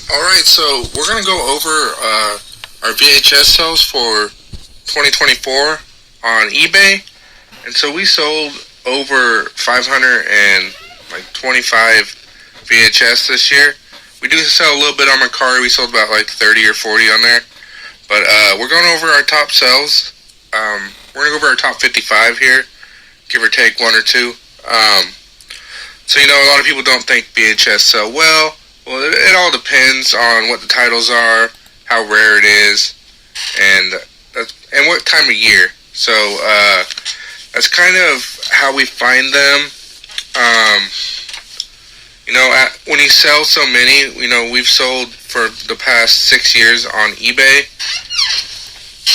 Alright, so we're going to go over our VHS sales for 2024 on eBay. And so we sold over 525 VHS this year. We do sell a little bit on Mercari. We sold about like 30 or 40 on there. But we're going over our top sales. We're going to go over our top 55 here, give or take one or two. So, a lot of people don't think VHS sell well. Well, it all depends on what the titles are, how rare it is, and what time of year. So, that's kind of how we find them. When you sell so many, we've sold for the past 6 years on eBay.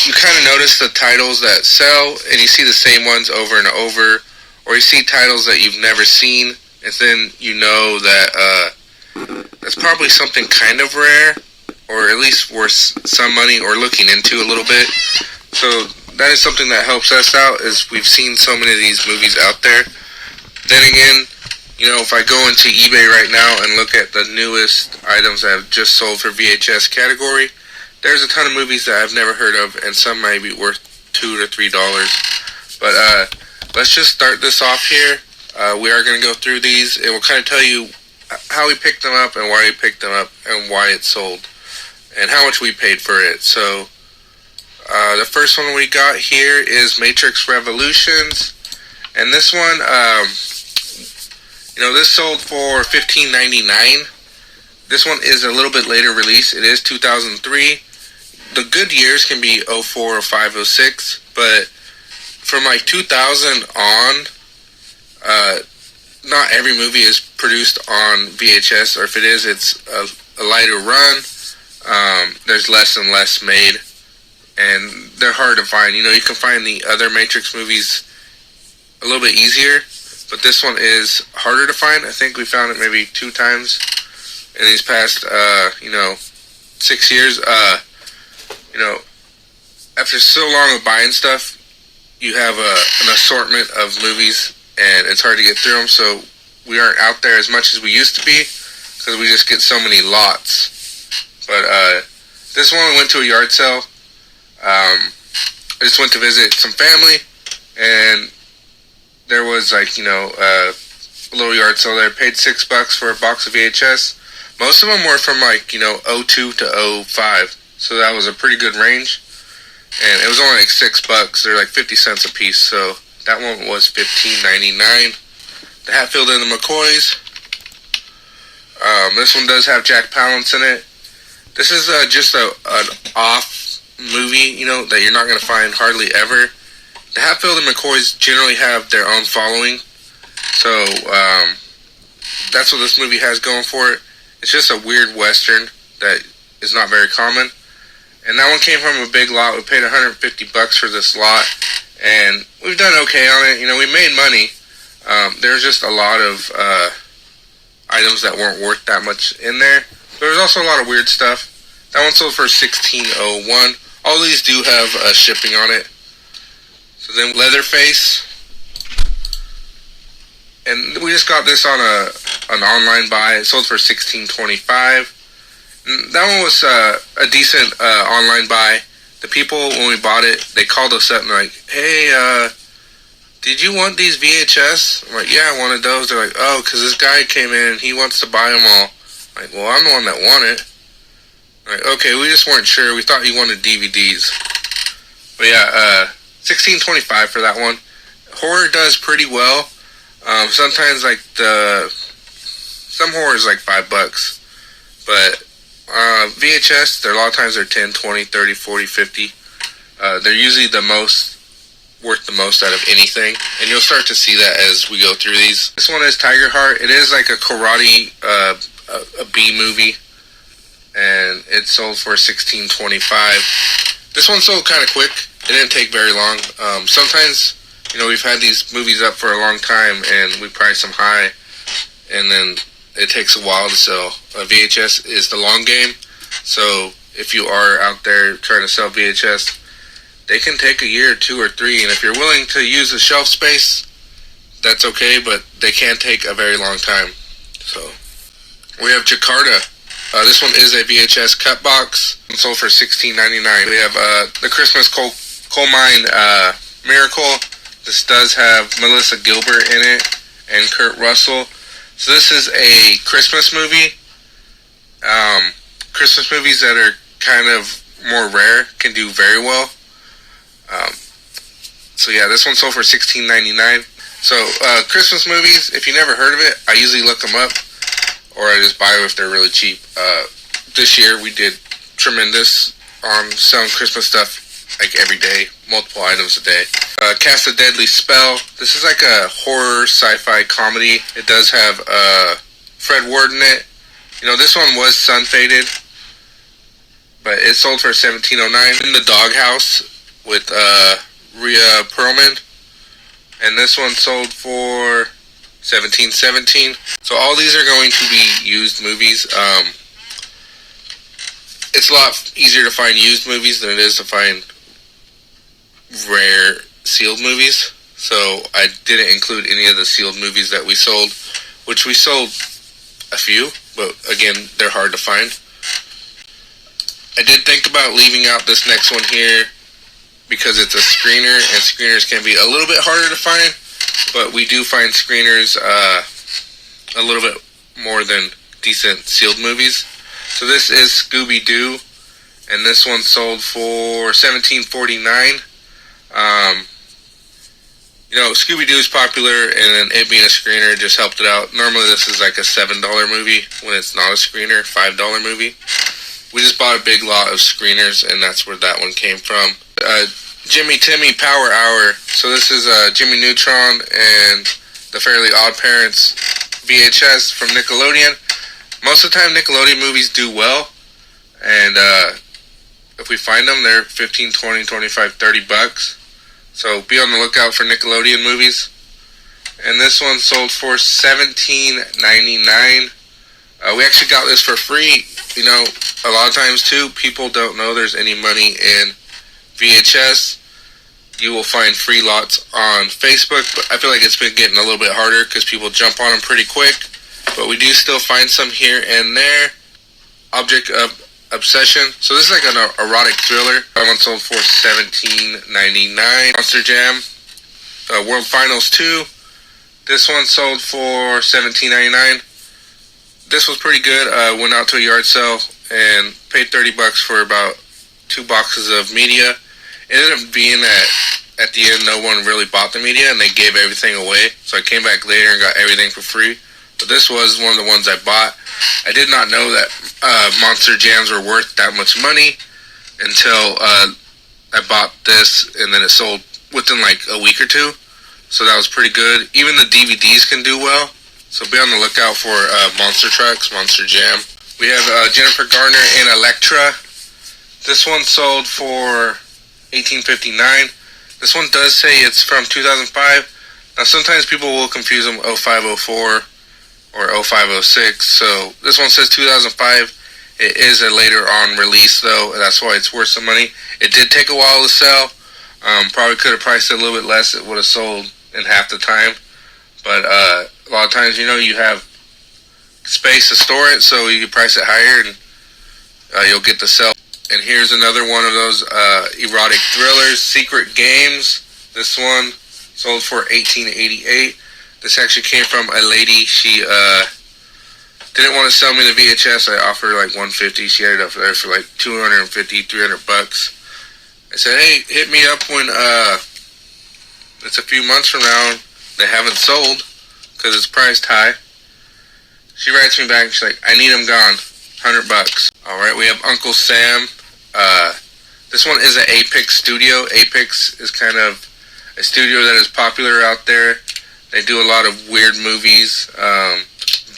You kind of notice the titles that sell, and you see the same ones over and over, or you see titles that you've never seen, and then you know that that's probably something kind of rare, or at least worth some money or looking into a little bit. So that is something that helps us out, is we've seen so many of these movies out there. Then again, if I go into eBay right now and look at the newest items that have just sold for VHS category, there's a ton of movies that I've never heard of, and some might be worth $2 to $3. But let's just start this off here. We are going to go through these. It will kind of tell you how we picked them up and why we picked them up and why it sold and how much we paid for it. So the first one we got here is Matrix Revolutions, and this one, this sold for $15.99. This one is a little bit later release. It is 2003. The good years can be 04, 05, 06, but from like 2000 on, not every movie is produced on VHS, or if it is, it's a lighter run. There's less and less made, and they're hard to find. You can find the other Matrix movies a little bit easier, but this one is harder to find. I think we found it maybe 2 times in these past, 6 years. After so long of buying stuff, you have an assortment of movies, and it's hard to get through them, so we aren't out there as much as we used to be, because we just get so many lots. But this one, we went to a yard sale. I just went to visit some family, and there was a little yard sale there. Paid $6 for a box of VHS. Most of them were from 02 to 05, so that was a pretty good range. And it was only like $6. They're like 50 cents a piece, so that one was $15.99. The Hatfield and the McCoys. This one does have Jack Palance in it. This is just an off movie, that you're not going to find hardly ever. The Hatfield and McCoys generally have their own following, so that's what this movie has going for it. It's just a weird Western that is not very common. And that one came from a big lot. We paid $150 for this lot, and we've done okay on it. We made money. There's just a lot of items that weren't worth that much in there. There's also a lot of weird stuff. That one sold for $16.01. All these do have shipping on it. So then Leatherface, and we just got this on an online buy. It sold for $16.25. That one was a decent online buy. The people, when we bought it, they called us up and like, "Hey, did you want these VHS?" I'm like, "Yeah, I wanted those." They're like, "Oh, because this guy came in and he wants to buy them all." I'm like, "Well, I'm the one that won it." I'm like, "Okay, we just weren't sure. We thought you wanted DVDs." But yeah, $16.25 for that one. Horror does pretty well. Sometimes some horror is like $5, but VHS, a lot of times they're 10, 20, 30, 40, 50. They're usually worth the most out of anything, and you'll start to see that as we go through these. This one is Tiger Heart. It is like a karate, a B movie, and it sold for $16.25. This one sold kind of quick. It didn't take very long. Sometimes, we've had these movies up for a long time, and we price them high, and then it takes a while to sell. VHS is the long game, so if you are out there trying to sell VHS, they can take a year, 2 or 3, and if you're willing to use the shelf space, that's okay, but they can take a very long time. So we have Jakarta. This one is a VHS cut box. It sold for $16.99. We have the Christmas Coal Mine Miracle. This does have Melissa Gilbert in it and Kurt Russell. So this is a Christmas movie. Christmas movies that are kind of more rare can do very well. So yeah, this one sold for $16.99. So Christmas movies, if you never heard of it, I usually look them up, or I just buy them if they're really cheap. This year we did tremendous on selling Christmas stuff like every day, multiple items a day. Cast a Deadly Spell. This is like a horror sci-fi comedy. It does have Fred Ward in it. You know, this one was sun faded, but it sold for $17.09. In the Doghouse with Rhea Perlman, and this one sold for $17.17. So all these are going to be used movies. It's a lot easier to find used movies than it is to find rare sealed movies. So I didn't include any of the sealed movies that we sold, which we sold a few, but again, they're hard to find. I did think about leaving out this next one here because it's a screener, and screeners can be a little bit harder to find, but we do find screeners a little bit more than decent sealed movies. So this is Scooby-Doo, and this one sold for $17.49. You know, Scooby-Doo is popular, and then it being a screener just helped it out. Normally this is like a $7 movie when it's not a screener, $5 movie. We just bought a big lot of screeners, and that's where that one came from. Jimmy Timmy Power Hour. So this is Jimmy Neutron and the Fairly Odd Parents VHS from Nickelodeon. Most of the time Nickelodeon movies do well, and if we find them, they're $15, $20, $25, $30. So be on the lookout for Nickelodeon movies. And this one sold for $17.99. We actually got this for free. You know, a lot of times too, people don't know there's any money in VHS. You will find free lots on Facebook, but I feel like it's been getting a little bit harder because people jump on them pretty quick. But we do still find some here and there. Object of Obsession. So this is like an erotic thriller. That one sold for $17.99. Monster Jam. World Finals 2. This one sold for $17.99. This was pretty good. Went out to a yard sale and paid $30 for about 2 boxes of media. It ended up being that at the end no one really bought the media and they gave everything away. So I came back later and got everything for free. But this was one of the ones I bought. I did not know that Monster Jams were worth that much money until I bought this, and then it sold within like a week or two. So that was pretty good. Even the DVDs can do well. So be on the lookout for Monster Trucks, Monster Jam. We have Jennifer Garner and Elektra. This one sold for $18.59. This one does say it's from 2005. Now sometimes people will confuse them 0504 or 0506. So this one says 2005. It is a later on release though. That's why it's worth some money. It did take a while to sell. Probably could have priced it a little bit less. It would have sold in half the time. But a lot of times, you know, you have space to store it, so you can price it higher and you'll get the sell. And here's another one of those erotic thrillers, Secret Games. This one sold for $18.88. This actually came from a lady. She didn't want to sell me the VHS. I offered her like $150. She had it up there for like $250, $300. I said, hey, hit me up when it's a few months from now. They haven't sold because it's priced high. She writes me back and she's like, I need them gone. $100. Alright, we have Uncle Sam. This one is an Apex studio. Apex is kind of a studio that is popular out there. They do a lot of weird movies,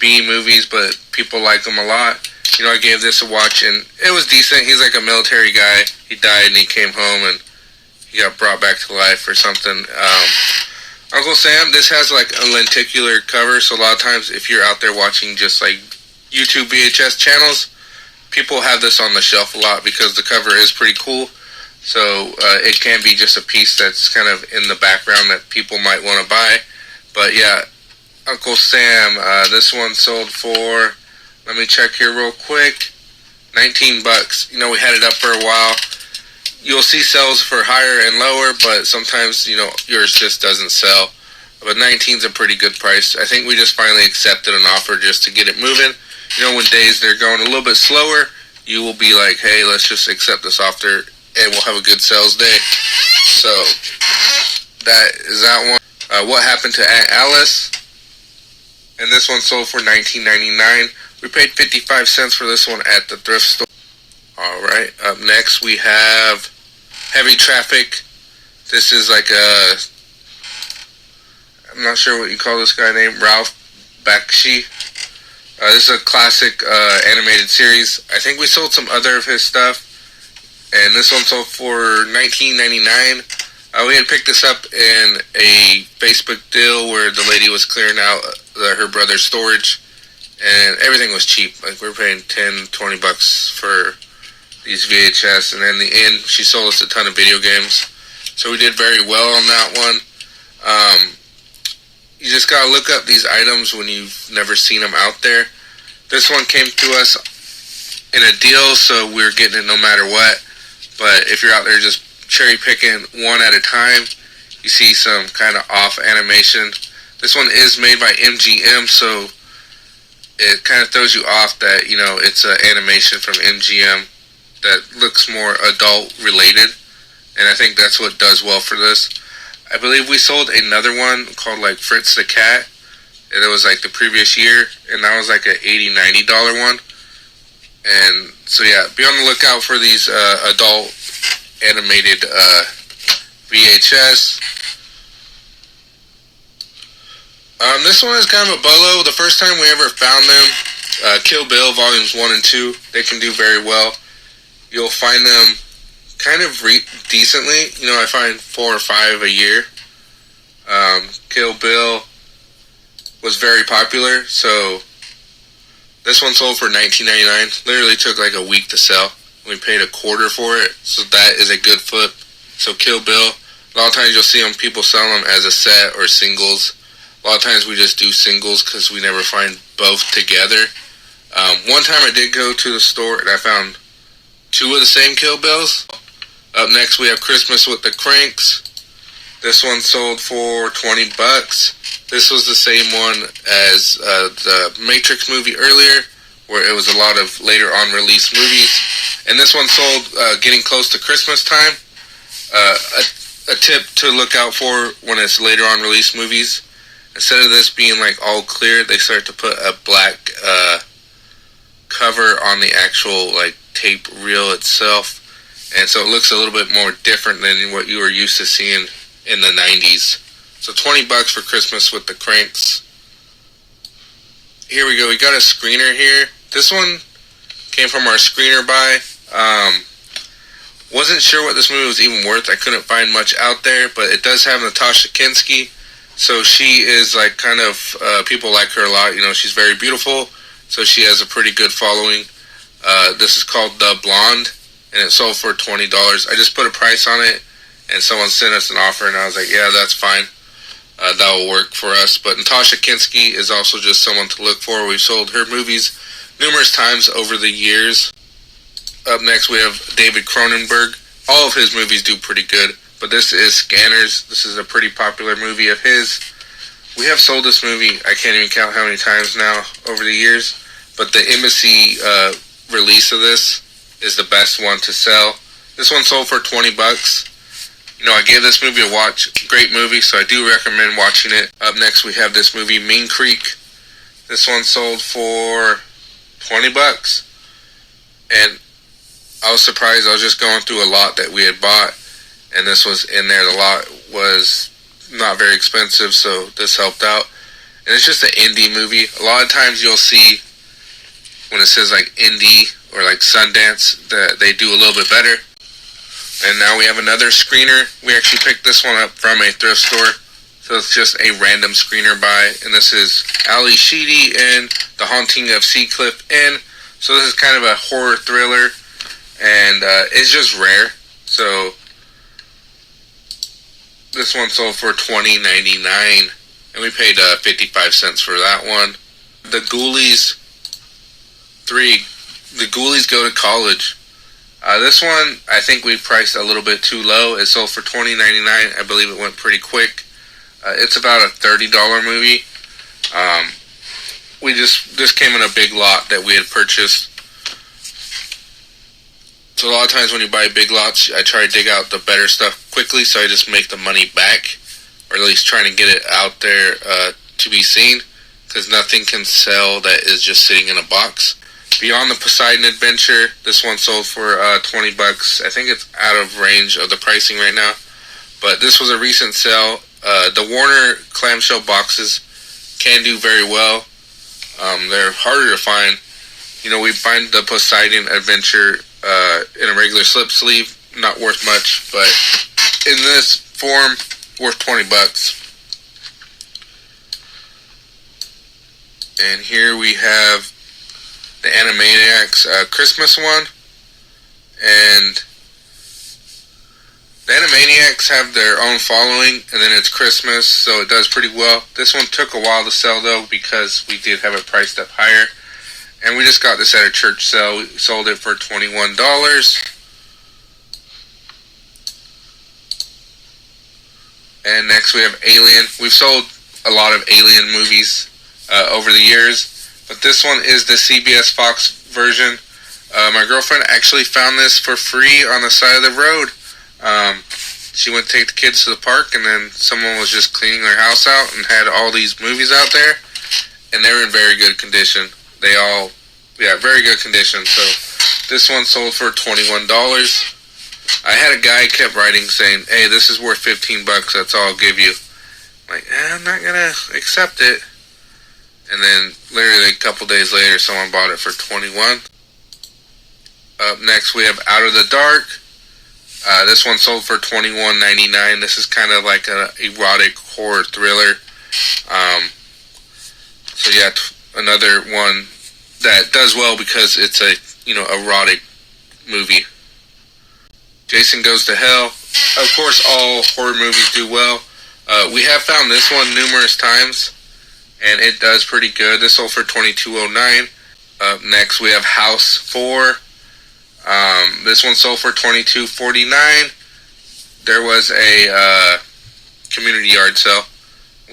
B movies, but people like them a lot. You know, I gave this a watch and it was decent. He's like a military guy. He died and he came home and he got brought back to life or something. Uncle Sam, this has like a lenticular cover, so a lot of times if you're out there watching just like YouTube VHS channels, people have this on the shelf a lot because the cover is pretty cool. So it can be just a piece that's kind of in the background that people might want to buy. But yeah, Uncle Sam, this one sold for Let me check here real quick. 19 bucks. You know, we had it up for a while. You'll see sales for higher and lower, but sometimes, you know, yours just doesn't sell. But 19's a pretty good price. I think we just finally accepted an offer just to get it moving. You know, when days they're going a little bit slower, you will be like, hey, let's just accept this offer and we'll have a good sales day. So, that is that one. What Happened to Aunt Alice? And this one sold for $19.99. We paid 55 cents for this one at the thrift store. Alright, up next we have Heavy Traffic. This is like I'm not sure what you call this guy named Ralph Bakshi. This is a classic animated series. I think we sold some other of his stuff. And this one sold for $19.99. We had picked this up in a Facebook deal where the lady was clearing out her brother's storage. And everything was cheap. Like, we were paying 10, 20 bucks for these VHS. And in the end, she sold us a ton of video games. So we did very well on that one. You just gotta look up these items when you've never seen them out there. This one came to us in a deal, so we're getting it no matter what. But if you're out there just cherry picking one at a time, you see some kind of off animation. This one is made by MGM, so it kind of throws you off that, you know, it's an animation from MGM that looks more adult related. And I think that's what does well for this. I believe we sold another one called like Fritz the Cat. And it was like the previous year. And that was like an $80, $90 one. And so yeah, be on the lookout for these adult animated VHS. This one is kind of a bolo. The first time we ever found them, Kill Bill Volumes 1 and 2, they can do very well. You'll find them kind of decently. You know, I find 4 or 5 a year. Kill Bill was very popular, so this one sold for $19.99. Literally took like a week to sell. We paid $0.25 for it, so that is a good flip. So Kill Bill, a lot of times you'll see people sell them as a set or singles. A lot of times we just do singles because we never find both together. One time I did go to the store and I found 2 of the same Kill Bills. Up next we have Christmas with the Cranks. This one sold for 20 bucks. This was the same one as the Matrix movie earlier, where it was a lot of later on released movies. And this one sold getting close to Christmas time. A tip to look out for when it's later on released movies. Instead of this being like all clear, they start to put a black cover on the actual like tape reel itself. And so it looks a little bit more different than what you were used to seeing in the 90s. So 20 bucks for Christmas with the Cranks. Here we go. We got a screener here. This one came from our screener buy. Wasn't sure what this movie was even worth. I couldn't find much out there, but it does have Natasha Kinski. So she is like kind of, people like her a lot. You know, she's very beautiful. So she has a pretty good following. This is called The Blonde, and it sold for $20. I just put a price on it, and someone sent us an offer, and I was like, yeah, that's fine. That will work for us. But Natasha Kinski is also just someone to look for. We've sold her movies numerous times over the years. Up next, we have David Cronenberg. All of his movies do pretty good, but this is Scanners. This is a pretty popular movie of his. We have sold this movie, I can't even count how many times now over the years, but the Embassy release of this is the best one to sell. This one sold for 20 bucks. You know, I gave this movie a watch. Great movie, so I do recommend watching it. Up next, we have this movie, Mean Creek. This one sold for 20 bucks. And I was surprised. I was just going through a lot that we had bought, and this was in there. The lot was not very expensive, so this helped out. And it's just an indie movie. A lot of times you'll see when it says like indie or like Sundance that they do a little bit better. And now we have another screener. We actually picked this one up from a thrift store. So it's just a random screener buy. And this is Ali Sheedy and The Haunting of Seacliff Inn. So this is kind of a horror thriller. And it's just rare. So this one sold for $20.99. And we paid 55 cents for that one. The Ghoulies. 3, The Ghoulies Go to College. This one, I think we priced a little bit too low. It sold for $20.99. I believe it went pretty quick. It's about a $30 movie. This came in a big lot that we had purchased. So a lot of times when you buy big lots, I try to dig out the better stuff quickly, so I just make the money back, or at least trying to get it out there to be seen, because nothing can sell that is just sitting in a box. Beyond the Poseidon Adventure, this one sold for $20. I think it's out of range of the pricing right now, but this was a recent sale. The Warner clamshell boxes can do very well. They're harder to find. We find the Poseidon Adventure in a regular slip sleeve, not worth much, but in this form, worth $20. And here we have the Animaniacs Christmas one, and the Animaniacs have their own following, and then it's Christmas, so it does pretty well. This one took a while to sell, though, because we did have it priced up higher. And we just got this at a church sale. We sold it for $21. And next we have Alien. We've sold a lot of Alien movies over the years, but this one is the CBS Fox version. My girlfriend actually found this for free on the side of the road. She went to take the kids to the park, and then someone was just cleaning their house out and had all these movies out there, and they were in very good condition. Very good condition. So this one sold for $21. I had a guy kept writing saying, "Hey, this is worth $15. That's all I'll give you." I'm like, I'm not gonna accept it. And then literally a couple days later, someone bought it for $21. Up next, we have Out of the Dark. This one sold for $21.99. This is kind of like an erotic horror thriller. Another one that does well because it's a erotic movie. Jason Goes to Hell. Of course, all horror movies do well. We have found this one numerous times, and it does pretty good. This sold for $22.09. Up next, we have House 4. This one sold for $22.49. There was a community yard sale.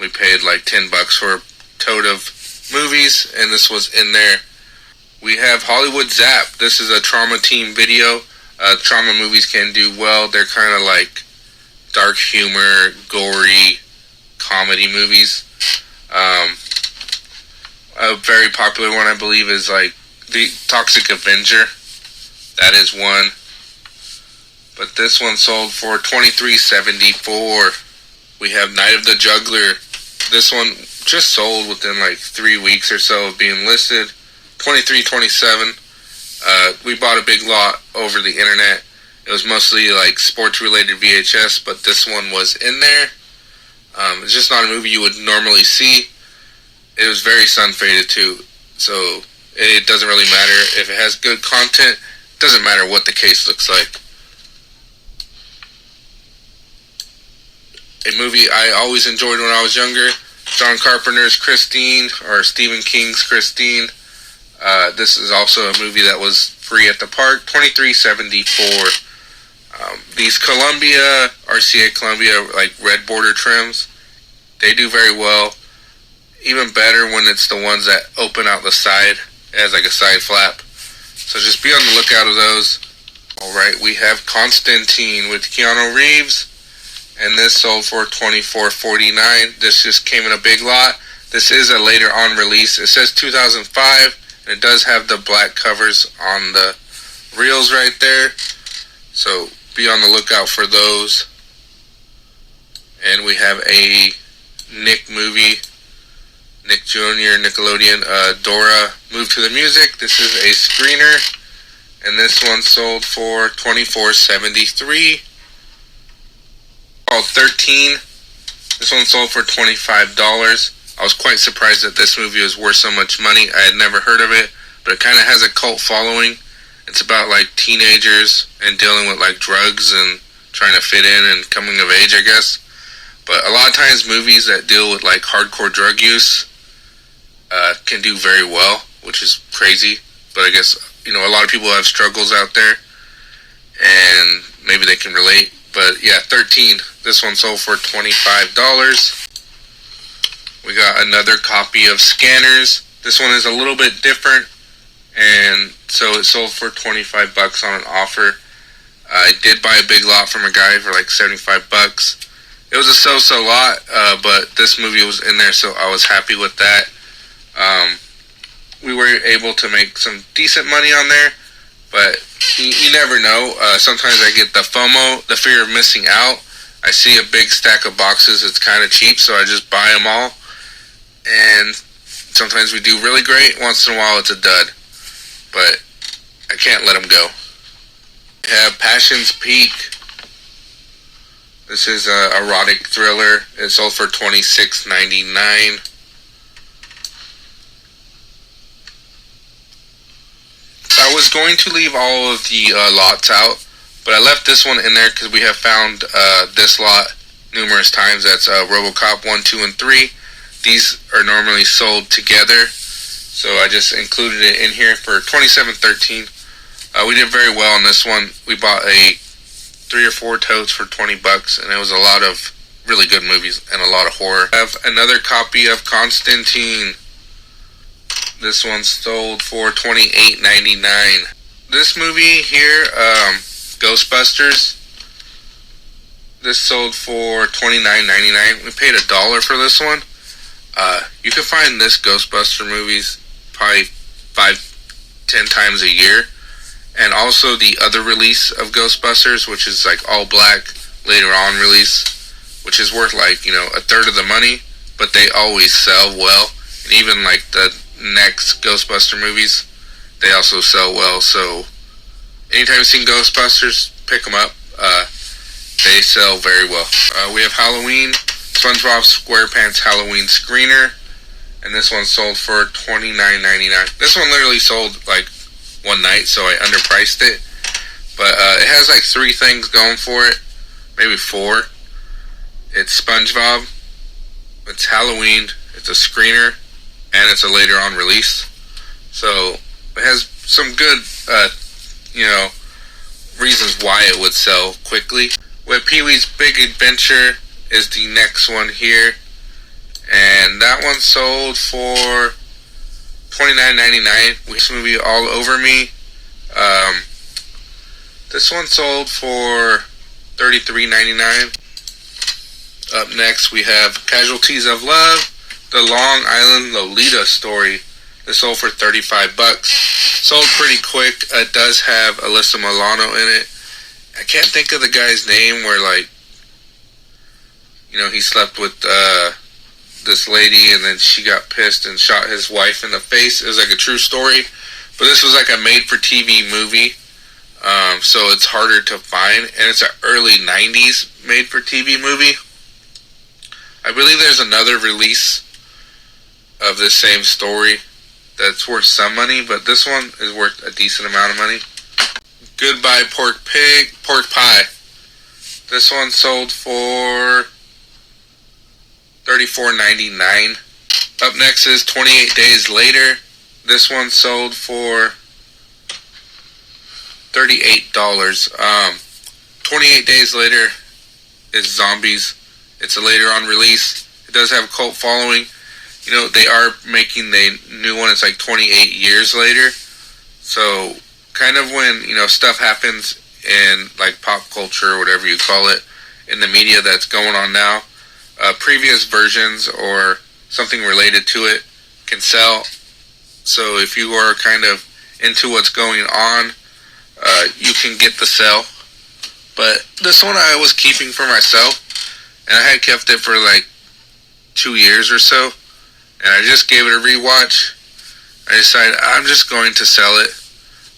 We paid like $10 for a tote of movies, and this was in there. We have Hollywood Zap. This is a trauma team video. Trauma movies can do well. They're kind of like dark humor, gory comedy movies. A very popular one, I believe, is like The Toxic Avenger. That is one. But this one sold for $23.74. We have Night of the Juggler. This one just sold within like 3 weeks or so of being listed. $23.27. We bought a big lot over the internet. It was mostly like sports related VHS, but this one was in there. It's just not a movie you would normally see. It was very sun faded too, so it doesn't really matter if it has good content. It doesn't matter what the case looks like. A movie I always enjoyed when I was younger, John Carpenter's Christine, or Stephen King's Christine. This is also a movie that was free at the park, $23.74. These Columbia, RCA Columbia, like red border trims, they do very well. Even better when it's the ones that open out the side. It has like a side flap. So just be on the lookout of those. Alright, we have Constantine with Keanu Reeves. And this sold for $24.49. This just came in a big lot. This is a later on release. It says 2005. And it does have the black covers on the reels right there. So be on the lookout for those. And we have a Nick movie. Nick Jr., Nickelodeon, Dora, Move to the Music. This is a screener, and this one sold for $24.73. Called 13. This one sold for $25. I was quite surprised that this movie was worth so much money. I had never heard of it, but it kind of has a cult following. It's about like teenagers and dealing with like drugs and trying to fit in and coming of age, I guess. But a lot of times movies that deal with like hardcore drug use can do very well, which is crazy. but I guess, you know, a lot of people have struggles out there, and maybe they can relate. But yeah, 13. This one sold for $25. We got another copy of Scanners. This one is a little bit different, and so it sold for $25 on an offer. I did buy a big lot from a guy for like $75. It was a so-so lot, but this movie was in there, so I was happy with that. We were able to make some decent money on there, but you never know. Sometimes I get the FOMO, the fear of missing out. I see a big stack of boxes, it's kind of cheap, so I just buy them all. And sometimes we do really great, once in a while it's a dud. But I can't let them go. We have Passion's Peak. This is an erotic thriller. It sold for $26.99. I was going to leave all of the lots out, but I left this one in there because we have found this lot numerous times. That's RoboCop 1, 2, and 3. These are normally sold together, so I just included it in here for $27.13. We did very well on this one. We bought 3 or 4 totes for $20, and it was a lot of really good movies and a lot of horror. I have another copy of Constantine. This one sold for $28.99. This movie here, Ghostbusters, this sold for $29.99. We paid $1 for this one. You can find this Ghostbuster movies probably 5-10 times a year. And also the other release of Ghostbusters, which is like all black, later on release, which is worth like, you know, a third of the money, but they always sell well. And even like the next Ghostbuster movies, they also sell well. So anytime you've seen Ghostbusters, pick them up. They sell very well. We have Halloween, SpongeBob SquarePants Halloween Screener, and this one sold for $29.99. This one literally sold like one night, so I underpriced it. But it has like 3 things going for it, maybe 4. It's SpongeBob, it's Halloween, it's a screener, and it's a later on release. So it has some good, you know, reasons why it would sell quickly. With Pee-wee's Big Adventure is the next one here, and that one sold for $29.99. This movie All Over Me. This one sold for $33.99. Up next we have Casualties of Love, the Long Island Lolita story. This sold for $35. Sold pretty quick. It does have Alyssa Milano in it. I can't think of the guy's name where, like, you know, he slept with this lady and then she got pissed and shot his wife in the face. It was like a true story, but this was like a made-for-TV movie, so it's harder to find, and it's an early 90s made-for-TV movie. I believe there's another release of this same story that's worth some money, but this one is worth a decent amount of money. Goodbye Pork Pie. This one sold for $34.99. Up next is 28 Days Later. This one sold for $38. 28 Days Later is zombies. It's a later on release. It does have a cult following. You know, they are making the new one. It's like 28 years later. So kind of when, you know, stuff happens in like pop culture or whatever you call it in the media that's going on now, previous versions or something related to it can sell. So if you are kind of into what's going on, you can get the sale. But this one I was keeping for myself, and I had kept it for like 2 years or so, and I just gave it a rewatch. I decided I'm just going to sell it.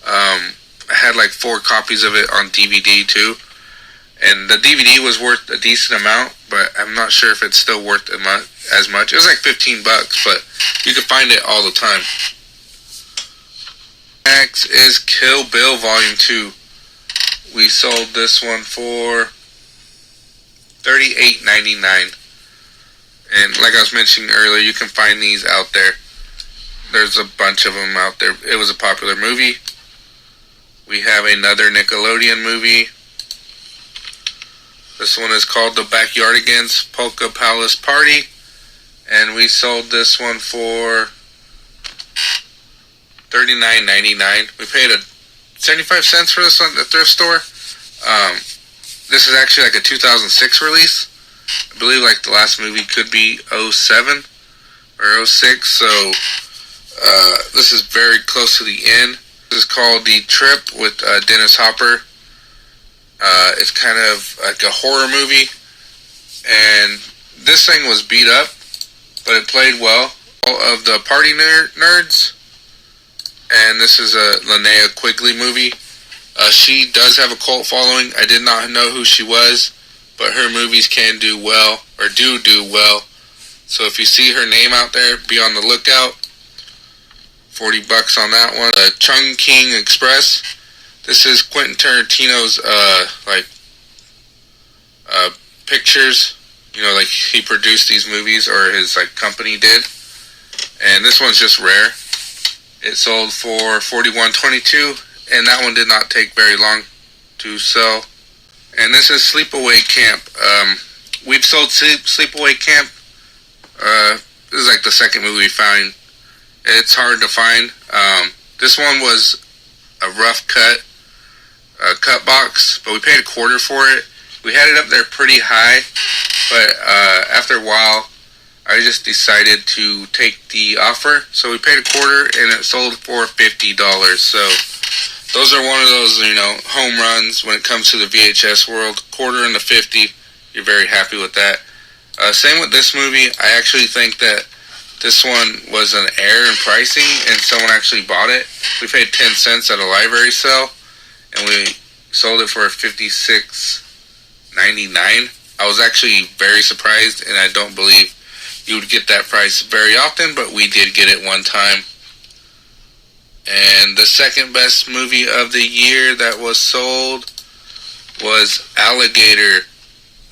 I had like 4 copies of it on DVD too, and the DVD was worth a decent amount, but I'm not sure if it's still worth as much. It was like $15, but you can find it all the time. Next is Kill Bill Volume 2. We sold this one for $38.99. And like I was mentioning earlier, you can find these out there. There's a bunch of them out there. It was a popular movie. We have another Nickelodeon movie. This one is called The Backyardigans Polka Palace Party. And we sold this one for $39.99. We paid 75 cents for this one at the thrift store. This is actually like a 2006 release. I believe like the last movie could be 07 or 06. So this is very close to the end. This is called The Trip with Dennis Hopper. It's kind of like a horror movie. And this thing was beat up, but it played well. All of the party nerds. And this is a Linnea Quigley movie. She does have a cult following. I did not know who she was, but her movies can do well, or do well. So if you see her name out there, be on the lookout. $40 on that one. Chungking Express. This is Quentin Tarantino's pictures. You know, like he produced these movies, or his like company did. And this one's just rare. It sold for $41.22, and that one did not take very long to sell. And this is Sleepaway Camp. We've sold Sleepaway Camp. This is like the second movie we found. It's hard to find. This one was a rough cut box, but we paid $0.25 for it. We had it up there pretty high, but after a while, I just decided to take the offer. So we paid $0.25, and it sold for $50. So those are one of those, you know, home runs when it comes to the VHS world. $0.25 and the $50, you're very happy with that. Same with this movie. I actually think that this one was an error in pricing, and someone actually bought it. We paid 10 cents at a library sale, and we sold it for $56.99. I was actually very surprised, and I don't believe you would get that price very often, but we did get it one time. And the second best movie of the year that was sold was Alligator.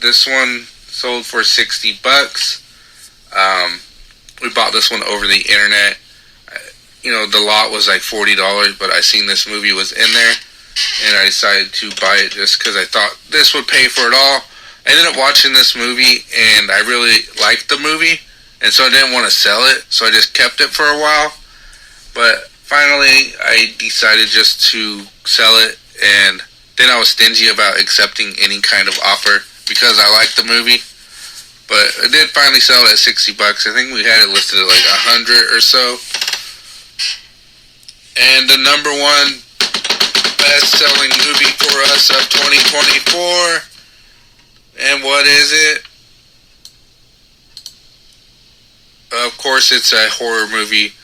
This one sold for $60. We bought this one over the internet. You know, the lot was like $40, but I seen this movie was in there, and I decided to buy it just because I thought this would pay for it all. I ended up watching this movie, and I really liked the movie, and so I didn't want to sell it, so I just kept it for a while. But finally, I decided just to sell it, and then I was stingy about accepting any kind of offer because I liked the movie. But I did finally sell it at $60. I think we had it listed at like $100 or so. And the number one best-selling movie for us of 2024. And what is it? Of course, it's a horror movie,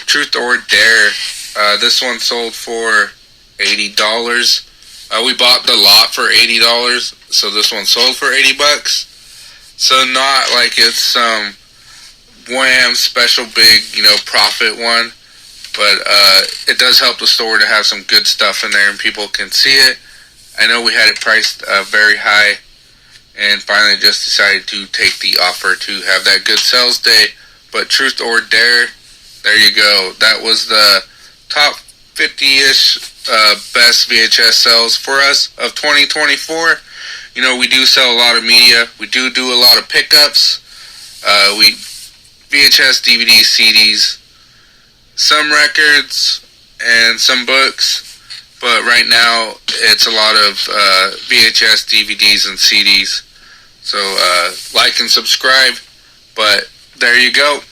Truth or Dare. This one sold for $80. We bought the lot for $80, so this one sold for $80. So not like it's some wham special big, you know, profit one, but it does help the store to have some good stuff in there and people can see it. I know we had it priced very high, and finally just decided to take the offer to have that good sales day. But Truth or Dare, there you go. That was the top 50-ish best VHS sales for us of 2024. You know, we do sell a lot of media. We do a lot of pickups. We VHS, DVDs, CDs, some records, and some books. But right now, it's a lot of VHS, DVDs, and CDs. So like and subscribe. But there you go.